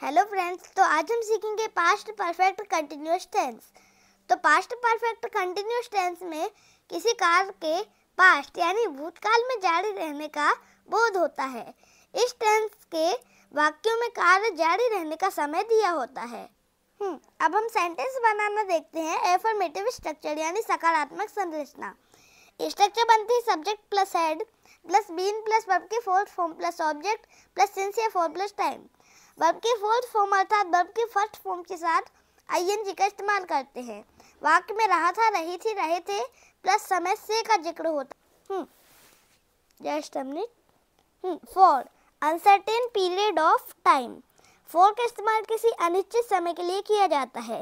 Hello friends, तो आज हम सीखेंगे पास्ट परफेक्ट कंटिन्यूअस टेंस। तो पास्ट परफेक्ट कंटिन्यूअस टेंस में किसी कार्य के पास्ट यानी भूतकाल में जारी रहने का बोध होता है। इस टेंस के वाक्यों में कार्य जारी रहने का समय दिया होता है। अब हम सेंटेंस बनाना देखते हैं। एफर्मेटिव स्ट्रक्चर यानी सकारात्मक संरचना। स्ट्रक्चर बनती है subject plus had plus been plus verb की fourth form plus object plus since या फॉर प्लस टाइम। वर्ब की फोर्थ फॉर्म अर्थात वर्ब की फर्स्ट फॉर्म के साथ आईएनजी का इस्तेमाल करते हैं। वाक्य में रहा था, रही थी, रहे थे प्लस समय से का जिक्र होता। Just a minute. For uncertain period of time. For का इस्तेमाल किसी अनिश्चित समय के लिए किया जाता है।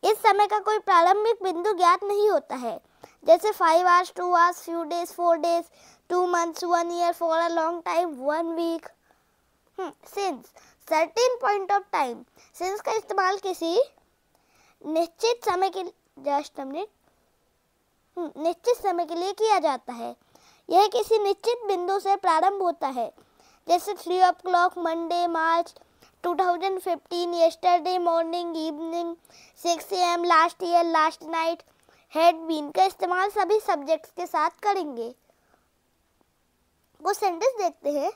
इस समय का कोई प्रारंभिक बिंदु ज्ञात नहीं होता है, जैसे 5 hours, 2 hours, few days, 4 days, 2 months, 1 year, for a long time, 1 week. Since certain point of time. Since का इस्तेमाल किसी निश्चित समय के निश्चित समय के लिए किया जाता है। यह किसी निश्चित बिंदु से प्रारंभ होता है, जैसे 3 o'clock, Monday, March 2015, yesterday morning, evening, 6 AM, last year, last night. Had been का इस्तेमाल सभी सब्जेक्ट्स के साथ करेंगे। वो सेंटेंस देखते हैं।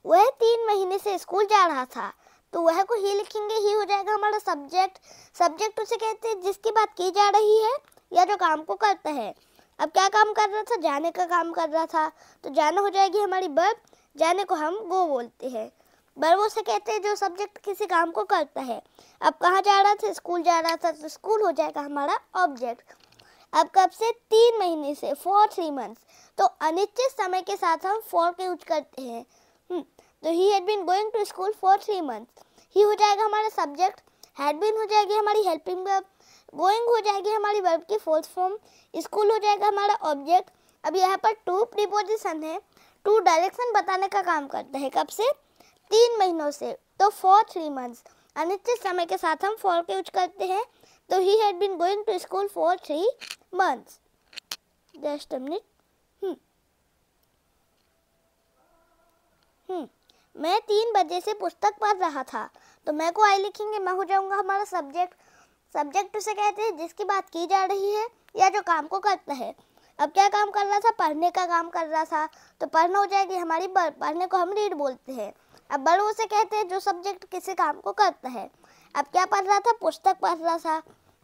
वह 3 महीने से स्कूल जा रहा था, तो वह को ही लिखेंगे। ही हो जाएगा हमारा सब्जेक्ट। सब्जेक्ट उसे कहते हैं जिसकी बात की जा रही है या जो काम को करता है। अब क्या काम कर रहा था? जाने का काम कर रहा था, तो जाना हो जाएगी हमारी वर्ब। जाने को हम गो बोलते हैं। वर्ब उसे कहते हैं जो सब्जेक्ट किसी काम को करता है। अब कहाँ जा रहा था? स्कूल जा रहा था, तो स्कूल हो जाएगा हमारा ऑब्जेक्ट। अब कब से? 3 महीने से, फॉर 3 months। तो अनिश्चित समय के साथ हम फॉर के यूज करते हैं। तो he had been going to school for 3 months। ही हो जाएगा हमारा सब्जेक्ट, had been हो जाएगी हमारी हेल्पिंग वर्ब, गोइंग हो जाएगी हमारी वर्ब की फोर्थ फॉर्म, स्कूल हो जाएगा हमारा ऑब्जेक्ट। अब यहाँ पर टू प्रीपोजिशन है। टू डायरेक्शन बताने का काम करता है। कब से? 3 महीनों से, तो फॉर 3 months। अनिश्चित समय के साथ हम फॉर के यूज करते हैं। तो he had been going to school for 3 months। Just a minute. मैं 3 बजे से पुस्तक पढ़ रहा था, तो मैं को आई लिखेंगे। मैं हो जाऊंगा हमारा सब्जेक्ट। सब्जेक्ट उसे कहते हैं जिसकी बात की जा रही है या जो काम को करता है। अब क्या काम कर रहा था? पढ़ने का काम कर रहा था, तो पढ़ना हो जाएगी हमारी वर्ब। पढ़ने को हम रीड बोलते हैं। अब वर्ब उसे कहते हैं जो सब्जेक्ट किसी काम को करता है। अब क्या पढ़ रहा था? पुस्तक पढ़ रहा था,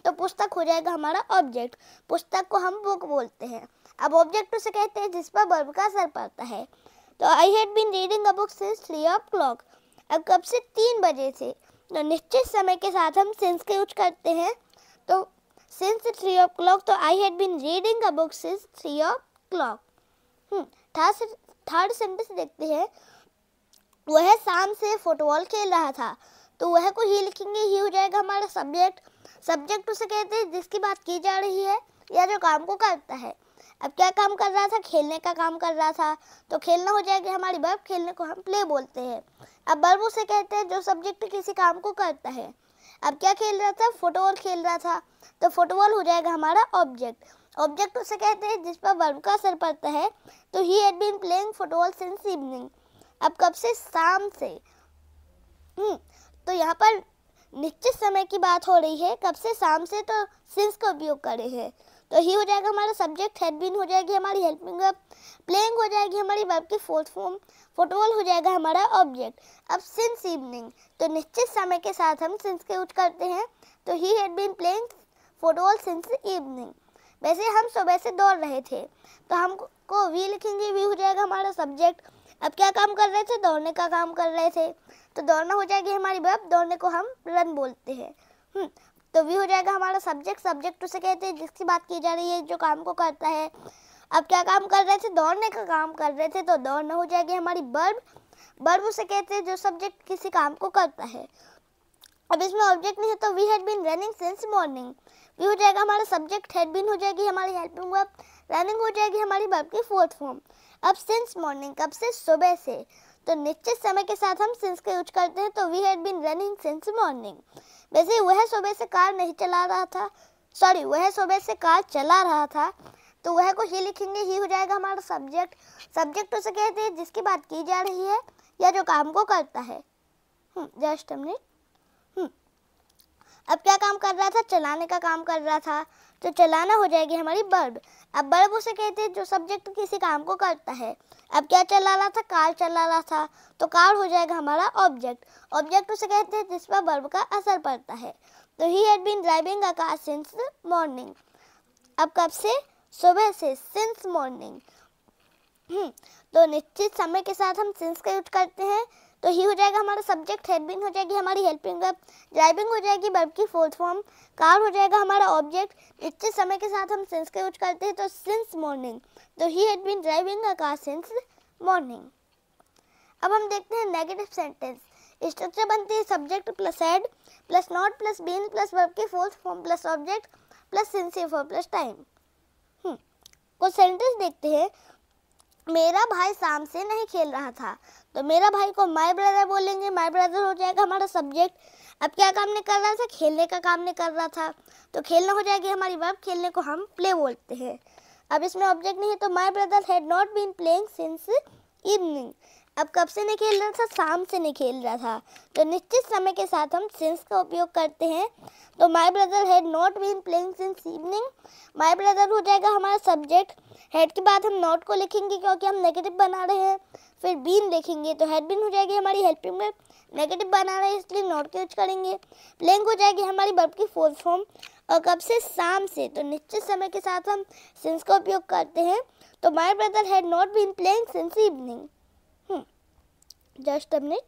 तो पुस्तक हो जाएगा हमारा ऑब्जेक्ट। पुस्तक को हम बुक बोलते हैं। अब ऑब्जेक्ट उसे कहते हैं जिस पर वर्ब का असर पड़ता है। तो I had been reading a book since 3 o'clock। अब कब से? 3 बजे से। तो निश्चित समय के साथ हम सिंस के यूज करते हैं। तो सिंस 3 o'clock, तो I had been reading a book since 3 o'clock। Third sentence देखते हैं। वह शाम से फुटबॉल खेल रहा था, तो वह को ही लिखेंगे। ही हो जाएगा हमारा सब्जेक्ट। सब्जेक्ट उसे कहते हैं जिसकी बात की जा रही है या जो काम को करता है। अब क्या काम कर रहा था? खेलने का काम कर रहा था, तो खेलना हो जाएगी हमारी वर्ब। खेलने को हम प्ले बोलते हैं। अब वर्ब उसे कहते हैं जो सब्जेक्ट किसी काम को करता है। अब क्या खेल रहा था? फुटबॉल खेल रहा था, तो फुटबॉल हो जाएगा हमारा ऑब्जेक्ट। ऑब्जेक्ट उसे कहते हैं जिस पर वर्ब का असर पड़ता है। तो he had been playing football since evening. अब कब से? शाम से। तो यहाँ पर निश्चित समय की बात हो रही है। कब से? शाम से, तो सिंस का उपयोग करे हैं। तो ही हो जाएगा हमारा सब्जेक्ट। हैड बीन हो जाएगी हमारी हेल्पिंग वर्ब। प्लेइंग हो जाएगी हमारी वर्ब की फोर्थ फॉर्म। फुटबॉल हो जाएगा हमारा ऑब्जेक्ट। अब सिंस इवनिंग, तो निश्चित समय के साथ हम सिंस के यूज करते हैं। तो he had been playing football since evening. वैसे हम सुबह से दौड़ रहे थे, तो हमको वी लिखेंगे। वी हो जाएगा हमारा सब्जेक्ट। अब क्या काम कर रहे थे? दौड़ने का काम कर रहे थे, तो दौड़ना हो जाएगी हमारी वर्ब। दौड़ने को हम रन बोलते हैं। तो वी हो जाएगा हमारा सब्जेक्ट। सब्जेक्ट उसे कहते हैं जिसकी बात की जा रही है, जो काम को करता है। अब क्या काम कर रहे थे? दौड़ने का काम कर रहे थे, तो दौड़ना हो जाएगी हमारी वर्ब। वर्ब उसे कहते हैं जो सब्जेक्ट किसी काम को करता है। अब इसमें ऑब्जेक्ट नहीं है, तो we had been running since morning. We हो जाएगा हमारा सब्जेक्ट। हैड बीन हो जाएगी हमारी हेल्पिंग वर्ब। रनिंग हो जाएगी हमारी वर्ब की फोर्थ फॉर्म। अब सिंस मॉर्निंग, कब से? सुबह से। तो निश्चित समय के साथ हम सिंस का यूज करते हैं। तो we had been running since morning. वैसे वह सुबह से कार नहीं चला रहा था, वह सुबह से कार चला रहा था, तो वह को ही लिखेंगे। ही हो जाएगा हमारा सब्जेक्ट। सब्जेक्ट उसे कहते हैं जिसकी बात की जा रही है या जो काम को करता है। जस्ट हमने अब क्या काम कर रहा था, चलाने का काम कर रहा था, तो चलाना हो जाएगी हमारी वर्ब। अब वर्ब उसे कहते हैं जो सब्जेक्ट किसी काम को करता है। अब क्या चला रहा था, कार चला रहा था, तो कार हो जाएगा हमारा ऑब्जेक्ट। ऑब्जेक्ट उसे कहते हैं जिस पर वर्ब का असर पड़ता है। तो he had been driving a car since morning. अब कब से, सुबह से, सिंस मॉर्निंग। तो निश्चित समय के साथ हम सिंस का यूज करते हैं। तो ही हो जाएगा हमारा सब्जेक्ट, हैड बीन हो जाएगी हमारी हेल्पिंग वर्ब, ड्राइविंग हो जाएगी वर्ब की फोर्थ फॉर्म, कार हो जाएगा हमारा ऑब्जेक्ट। निश्चित समय के साथ हम सिंस का यूज करते हैं, तो सिंस मॉर्निंग। तो he had been driving a car since morning. अब हम देखते हैं नेगेटिव सेंटेंस। स्ट्रक्चर बनती है subject plus had plus not plus been plus verb की fourth form plus object plus since or for plus time. कुछ sentence देखते हैं। मेरा भाई शाम से नहीं खेल रहा था, तो मेरा भाई को माय ब्रदर बोलेंगे। माय ब्रदर हो जाएगा हमारा सब्जेक्ट। अब क्या काम नहीं कर रहा था, खेलने का काम नहीं कर रहा था, तो खेलना हो जाएगी हमारी वर्ब। खेलने को हम प्ले बोलते हैं। अब इसमें ऑब्जेक्ट नहीं है, तो my brother had not been playing since evening. अब कब से नहीं खेल रहा था, शाम से नहीं खेल रहा था, तो निश्चित समय के साथ हम सिंस का उपयोग करते हैं। तो my brother had not been playing since evening. My brother हो जाएगा हमारा सब्जेक्ट। हेड के बाद हम नॉट को लिखेंगे क्योंकि हम नेगेटिव बना रहे हैं। फिर बीन लिखेंगे, तो हेड बीन हो जाएगी हमारी हेल्पिंग वर्ब। नेगेटिव बना रहे हैं इसलिए नॉट का यूज करेंगे। प्लेइंग हो जाएगी हमारी वर्ब की फोर्थ फॉर्म। और कब से, शाम से, तो निश्चित समय के साथ हम सिंस का उपयोग करते हैं। तो my brother had not been playing since evening. Just a minute.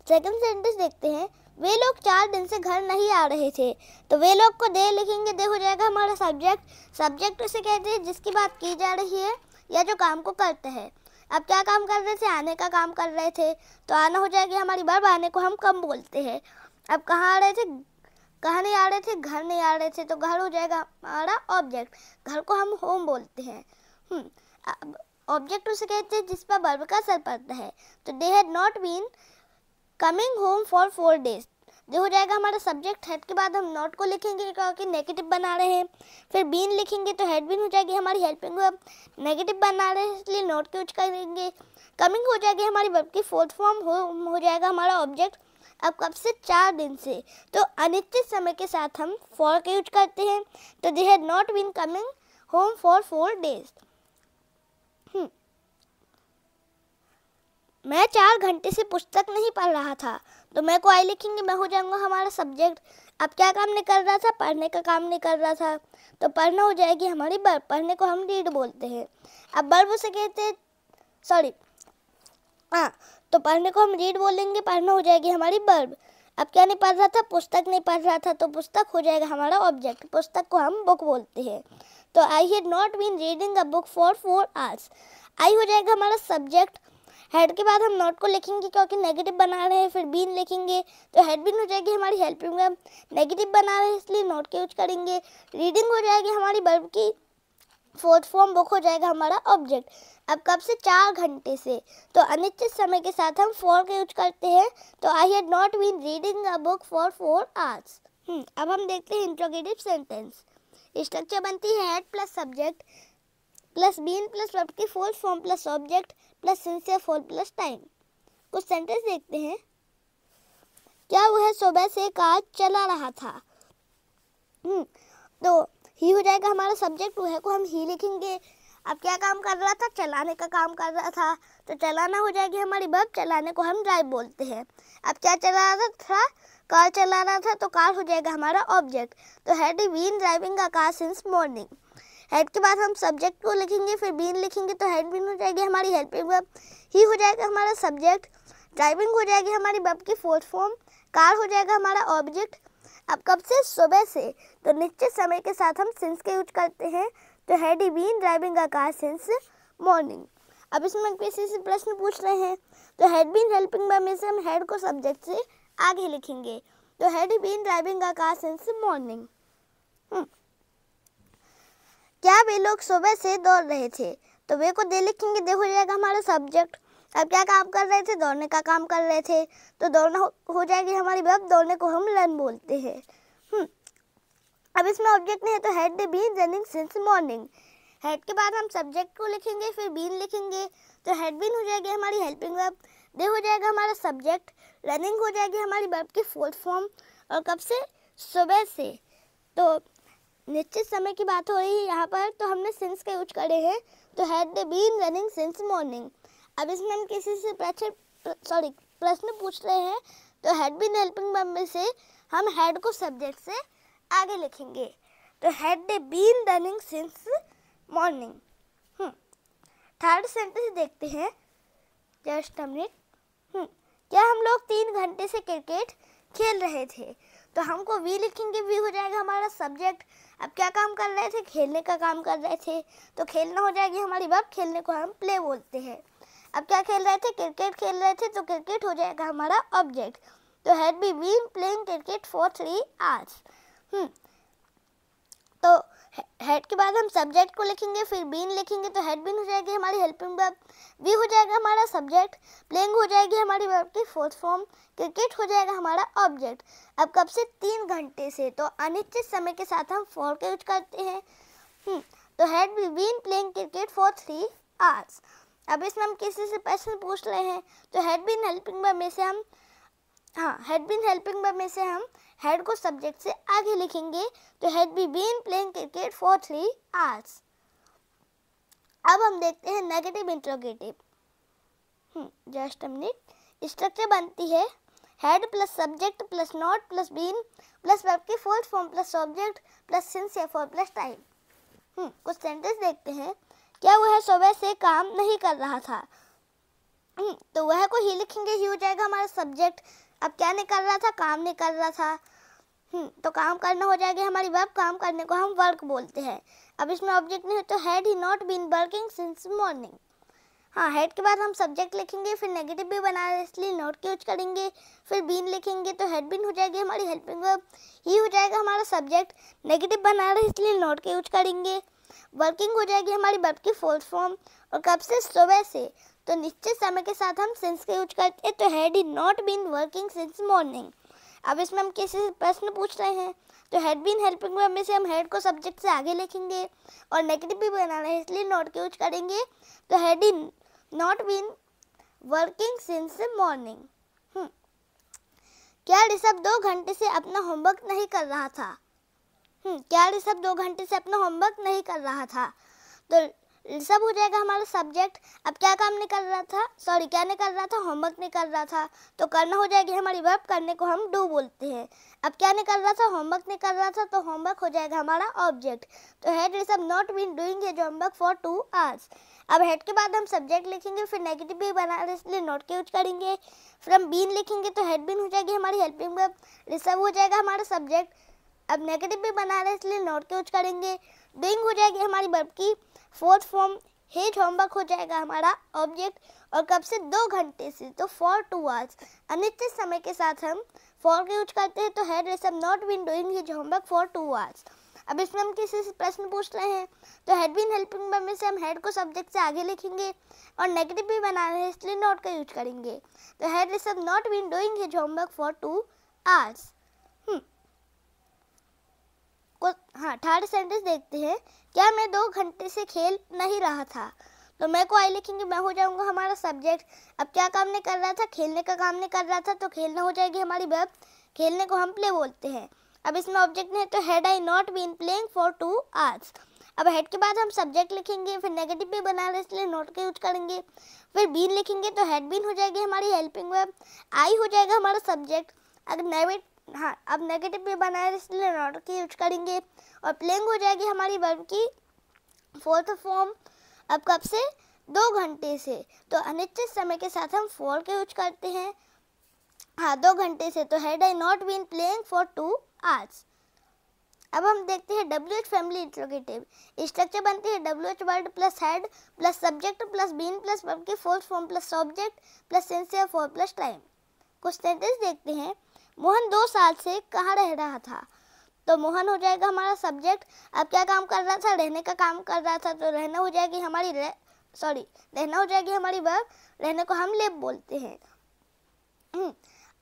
Second sentence देखते हैं। वे लोग 4 दिन से घर नहीं आ रहे थे, तो वे लोग को दे लिखेंगे। दे हो जाएगा हमारा सब्जेक्ट। सब्जेक्ट उसे कहते हैं जिसकी बात की जा रही है या जो काम को करते हैं। अब क्या काम कर रहे थे, आने का काम कर रहे थे, तो आना हो जाएगी हमारी वर्ब। आने को हम कम बोलते हैं। अब कहाँ आ रहे थे, कहाँ नहीं आ रहे थे, घर नहीं आ रहे थे, तो घर हो जाएगा हमारा ऑब्जेक्ट। घर को हम होम बोलते हैं। ऑब्जेक्ट उसे कहते हैं जिस पर वर्ब का असर पड़ता है। तो they had not been coming home for 4 days। जो हो जाएगा हमारा सब्जेक्ट। हेड के बाद हम नॉट को लिखेंगे क्योंकि नेगेटिव बना रहे हैं। फिर बीन लिखेंगे, तो हेड बीन हो जाएगी हमारी हेल्पिंग वर्ब। नेगेटिव बना रहे हैं इसलिए नॉट का यूज करेंगे। कमिंग हो जाएगी हमारी वर्ब की फोर्थ फॉर्म। हो जाएगा हमारा ऑब्जेक्ट। अब कब से, 4 दिन से, तो अनिश्चित समय के साथ हम फॉर का यूज करते हैं। तो they had not been coming home for 4 days। मैं 4 घंटे से पुस्तक नहीं पढ़ रहा था, तो मैं को आई लिखेंगे। मैं हो जाऊंगा हमारा सब्जेक्ट। अब क्या काम नहीं कर रहा था, पढ़ने का काम नहीं कर रहा था, तो पढ़ना हो जाएगी हमारी वर्ब। पढ़ने को हम रीड बोलते हैं। अब वर्ब उसे कहते हैं, सॉरी, तो पढ़ने को हम रीड बोलेंगे। पढ़ना हो जाएगी हमारी वर्ब। अब क्या नहीं पढ़ रहा था, पुस्तक नहीं पढ़ रहा था, तो पुस्तक हो जाएगा हमारा ऑब्जेक्ट। पुस्तक को हम बुक बोलते हैं। तो I had not been reading a book for 4 hours। I हो जाएगा हमारा सब्जेक्ट। हेड के बाद हम नॉट को लिखेंगे क्योंकि नेगेटिव बना रहे हैं। फिर बीन लिखेंगे, तो हेड बीन हो जाएगी हमारी हेल्पिंग वर्ब। नेगेटिव बना रहे हैं इसलिए नॉट का यूज करेंगे। रीडिंग हो जाएगी हमारी वर्ब की फोर्थ फॉर्म। बुक हो जाएगा हमारा ऑब्जेक्ट। अब कब से, 4 घंटे से, तो अनिश्चित समय के साथ हम फॉर का यूज करते हैं। तो I had not been reading a book for 4 hours। अब हम देखते हैं इंट्रोगेटिव सेंटेंस। स्ट्रक्चर बनती है had plus subject plus been plus verb की fourth form plus object plus since or for plus time. कुछ सेंटेंस देखते हैं। क्या वह सुबह से कार चला रहा था, तो ही हो जाएगा हमारा सब्जेक्ट। वह को हम ही लिखेंगे। अब क्या काम कर रहा था, चलाने का काम कर रहा था, तो चलाना हो जाएगी हमारी वर्ब। चलाने को हम ड्राइव बोलते हैं। अब क्या चला रहा था, कार चला रहा था, तो कार हो जाएगा हमारा ऑब्जेक्ट। तो had been driving a car since morning. Had के बाद हम सब्जेक्ट को लिखेंगे, फिर बीन लिखेंगे, तो हेड बीन हो जाएगी हमारी हेल्पिंग वर्ब। ही हो जाएगा हमारा सब्जेक्ट। ड्राइविंग हो जाएगी हमारी वर्ब की फोर्थ फॉर्म। कार हो जाएगा हमारा ऑब्जेक्ट। अब कब से, सुबह से, तो निश्चित समय के साथ हम सिंस का यूज करते हैं। तो had been driving a car since morning. अब इसमें किसी से प्रश्न पूछ रहे हैं, तो हैड बीन हेल्पिंग वर्ब में से हम हेड को सब्जेक्ट से आगे लिखेंगे। तो had been driving a car since morning. क्या वे लोग सुबह से दौड़ रहे थे, तो वे को दे लिखेंगे। दे हो जाएगा हमारा सब्जेक्ट। अब क्या काम कर रहे थे, दौड़ने का काम कर रहे थे, तो दौड़ना हो जाएगी हमारी वर्ब। दौड़ने को हम रन बोलते हैं। अब इसमें ऑब्जेक्ट नहीं है, तो had been running since morning. Had के बाद हम सब्जेक्ट को लिखेंगे, फिर बीन लिखेंगे, तो हैड बीन हो जाएगी हमारी हेल्पिंग वर्ब, दे हो जाएगा हमारा सब्जेक्ट, रनिंग हो जाएगी हमारी वर्ब की फोर्थ फॉर्म, और कब से, सुबह से। तो निश्चित समय की बात हो रही है यहाँ पर, तो हमने सिंस का यूज करे हैं, तो had they been running since morning. अब इसमें हम किसी से प्रश्न पूछ रहे हैं, तो हैड बीन हेल्पिंग वर्ब में से हम हैड को सब्जेक्ट से आगे लिखेंगे, तो had they been running since morning. Third sentence देखते हैं, जस्ट अ मिनट। क्या हम लोग 3 घंटे से क्रिकेट खेल रहे थे, तो हमको वी लिखेंगे, वी हो जाएगा हमारा सब्जेक्ट। अब क्या काम कर रहे थे, खेलने का काम कर रहे थे, तो खेलना हो जाएगी हमारी वर्ब, खेलने को हम प्ले बोलते हैं। अब क्या खेल रहे थे, क्रिकेट खेल रहे थे, तो क्रिकेट हो जाएगा हमारा ऑब्जेक्ट, तो had be been playing cricket for 3 hours. तो हेड के बाद हम सब्जेक्ट को लिखेंगे, फिर बीन लिखेंगे, तो हेड बीन हो जाएगी हमारी हेल्पिंग वर्ब, वी हो जाएगा हमारा सब्जेक्ट, प्लेइंग हो जाएगी हमारी वर्ब की फोर्थ फॉर्म, क्रिकेट हो जाएगा हमारा ऑब्जेक्ट। अब कब से, 3 घंटे से, तो अनिश्चित समय के साथ हम फॉर का यूज करते हैं। तो had be been playing cricket for 3 hours. अब इसमें हम किसी से प्रश्न पूछ रहे हैं, तो हैड बीन हेल्पिंग वर्ब में से हम हैड बीन हेल्पिंग वर्ब में से हम हेड को सब्जेक्ट से आगे लिखेंगे, तो had be been playing cricket for 3 hours. अब हम देखते हैं negative interrogative. Just a minute. Structure बनती है had plus subject plus not plus been plus verb की fourth form plus object plus since या फॉर प्लस टाइम। कुछ sentence देखते हैं। क्या वह सुबह से काम नहीं कर रहा था, तो वह को ही लिखेंगे, ही हो जाएगा हमारा सब्जेक्ट। अब क्या नहीं कर रहा था, काम नहीं कर रहा था, तो काम करना हो जाएगी हमारी वर्ब, काम करने को हम वर्क बोलते हैं। अब इसमें ऑब्जेक्ट नहीं है, तो had he not been working since morning. Had के बाद हम सब्जेक्ट लिखेंगे, फिर नेगेटिव भी बना रहे इसलिए नॉट का यूज करेंगे, फिर बीन लिखेंगे, तो हेड बीन हो जाएगी हमारी हेल्पिंग वर्ब, ही हो जाएगा हमारा सब्जेक्ट, नेगेटिव बना रहे इसलिए नॉट का यूज करेंगे, वर्किंग हो जाएगी हमारी वर्ब की फोर्थ फॉर्म, और कब से, सुबह से, तो निश्चित समय के साथ हम सिंस का यूज करते हैं, तो had he not been working since morning. अब इसमें हम किसी से प्रश्न पूछ रहे हैं, तो हैड बीन हेल्पिंग वर्ब में से हम हेड को सब्जेक्ट से आगे लिखेंगे, और नेगेटिव भी बना रहे हैं इसलिए नॉट का यूज करेंगे, तो had he not been working since morning. क्या ऋषभ 2 घंटे से अपना होमवर्क नहीं कर रहा था, क्या ऋषभ 2 घंटे से अपना होमवर्क नहीं कर रहा था, तो ऋषभ हो जाएगा हमारा सब्जेक्ट। अब क्या काम नहीं कर रहा था, क्या नहीं कर रहा था, होमवर्क नहीं कर रहा था, तो करना हो जाएगी हमारी वर्ब, करने को हम डू बोलते हैं। अब क्या नहीं कर रहा था, होमवर्क नहीं कर रहा था, तो होमवर्क हो जाएगा हमारा ऑब्जेक्ट, तो had Rishabh not been doing his homework for 2 hours. अब हेड के बाद हम सब्जेक्ट लिखेंगे, फिर नेगेटिव भी बना रहे इसलिए नॉट का यूज करेंगे, फिर हम बीन लिखेंगे, तो हेड बीन हो जाएगी हमारी हेल्पिंग वर्ब, ऋषभ हो जाएगा हमारा सब्जेक्ट, अब नेगेटिव भी बना रहे इसलिए नॉट का यूज करेंगे, डूइंग हो जाएगी हमारी वर्ब की फोर्थ फॉर्म, हिज होमवर्क हो जाएगा हमारा ऑब्जेक्ट, और कब से, 2 घंटे से, तो फॉर 2 आवर्स। अनिश्चित समय के साथ हम फॉर का यूज करते हैं, तो had Rishabh not been doing his homework for 2 hours. अब इसमें हम किसी से प्रश्न पूछ रहे हैं, तो हैड बीन हेल्पिंग वर्ब में से हम हेड को सब्जेक्ट से आगे लिखेंगे, और नेगेटिव भी बना रहे हैं इसलिए नॉट का यूज करेंगे, तो had Rishabh not been doing his homework for 2 hours. Third sentence देखते हैं। क्या मैं 2 घंटे से खेल नहीं रहा था, तो मैं को आई लिखेंगे, मैं हो जाऊंगा हमारा सब्जेक्ट। अब क्या काम नहीं कर रहा था, खेलने का काम नहीं कर रहा था, तो खेलना हो जाएगी हमारी वर्ब, खेलने को हम प्ले बोलते हैं। अब इसमें ऑब्जेक्ट नहीं है, तो had I not been playing for 2 hours. अब हेड के बाद हम सब्जेक्ट लिखेंगे, फिर नेगेटिव भी बना रहे इसलिए नॉट का यूज करेंगे, फिर बीन लिखेंगे, तो हेड बीन हो जाएगी हमारी हेल्पिंग वर्ब, आई हो जाएगा हमारा सब्जेक्ट। अब नेगेटिव भी बना रहे इसलिए नॉट का यूज करेंगे, और प्लेइंग हो जाएगी हमारी वर्ब की फोर्थ फॉर्म। अब कब से, 2 घंटे से, तो अनिश्चित समय के साथ हम फॉर का यूज करते हैं। 2 घंटे से, तो had I not been playing for 2 hours. अब हम देखते हैं WH फैमिली इंट्रोगेटिव। स्ट्रक्चर बनती है WH word plus had plus subject plus been plus verb की fourth form plus object plus since या फॉर प्लस टाइम। कुछ सेंटेंस देखते हैं। मोहन 2 साल से कहाँ रह रहा था, तो मोहन हो जाएगा हमारा सब्जेक्ट। अब क्या काम कर रहा था, रहने का काम कर रहा था, तो रहना हो जाएगी हमारी रहना हो जाएगी हमारी वर्ब, रहने को हम लिव बोलते हैं।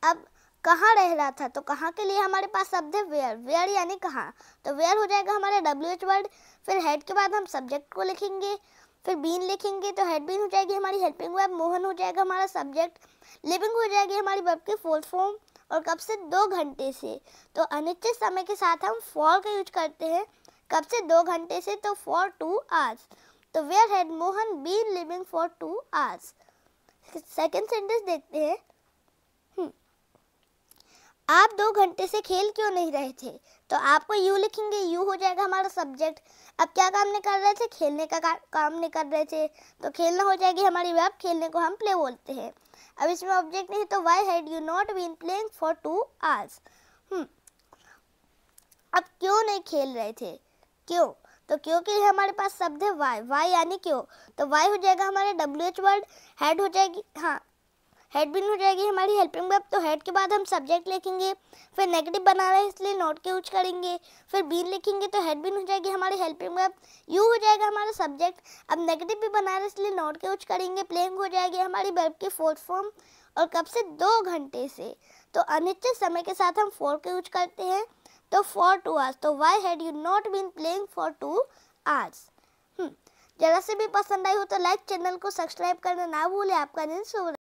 अब कहाँ रह रहा था, तो कहाँ के लिए हमारे पास शब्द है वेयर, वेयर यानी कहाँ, तो वेयर हो जाएगा हमारा WH वर्ड। फिर हेड के बाद हम सब्जेक्ट को लिखेंगे, फिर बीन लिखेंगे तो हैड बीन हो जाएगी हमारी हेल्पिंग वर्ब, मोहन हो जाएगा हमारा सब्जेक्ट, लिविंग हो जाएगी हमारी वर्ब की फुल फॉर्म, और कब से 2 घंटे से। तो अनिश्चित समय के साथ हम फॉर का यूज करते हैं, कब से 2 घंटे से, तो फॉर 2 आवर्स। तो where had Mohan been living for 2 hours. Second sentence देखते हैं। आप 2 घंटे से खेल क्यों नहीं रहे थे? तो आपको यू लिखेंगे, यू हो जाएगा हमारा सब्जेक्ट। अब क्या काम नहीं कर रहे थे? खेलने का काम नहीं कर रहे थे, तो खेलना हो जाएगी हमारी वर्ब, खेलने को हम प्ले बोलते हैं। अब इसमें ऑब्जेक्ट नहीं, तो why had you not been playing for 2 hours. अब क्यों नहीं खेल रहे थे? क्यों? तो क्योंकि हमारे पास शब्द है वाई, वाई यानी क्यों। तो वाई हो जाएगा हमारे WH वर्ड, हेड हो जाएगी, हाँ हेड बीन हो जाएगी हमारी हेल्पिंग वर्ब। तो हेड के बाद हम सब्जेक्ट लिखेंगे, फिर नेगेटिव बना रहे हैं इसलिए नॉट के यूज करेंगे, फिर बीन लिखेंगे तो हेड बीन हो जाएगी हमारी हेल्पिंग वर्ब, यू हो जाएगा हमारा सब्जेक्ट। अब नेगेटिव भी बना रहे हैं इसलिए नॉट के यूज करेंगे, प्लेइंग हो जाएगी हमारी वर्ब की फोर्थ फॉर्म, और कब से 2 घंटे से। तो अनिश्चित समय के साथ हम फॉर के यूज करते हैं, तो फॉर 2 आवर्स। तो why had you not been playing for 2 hours. जरा से भी पसंद आई हो तो लाइक, चैनल को सब्सक्राइब करना ना भूलें। आपका दिन शुभ रहे।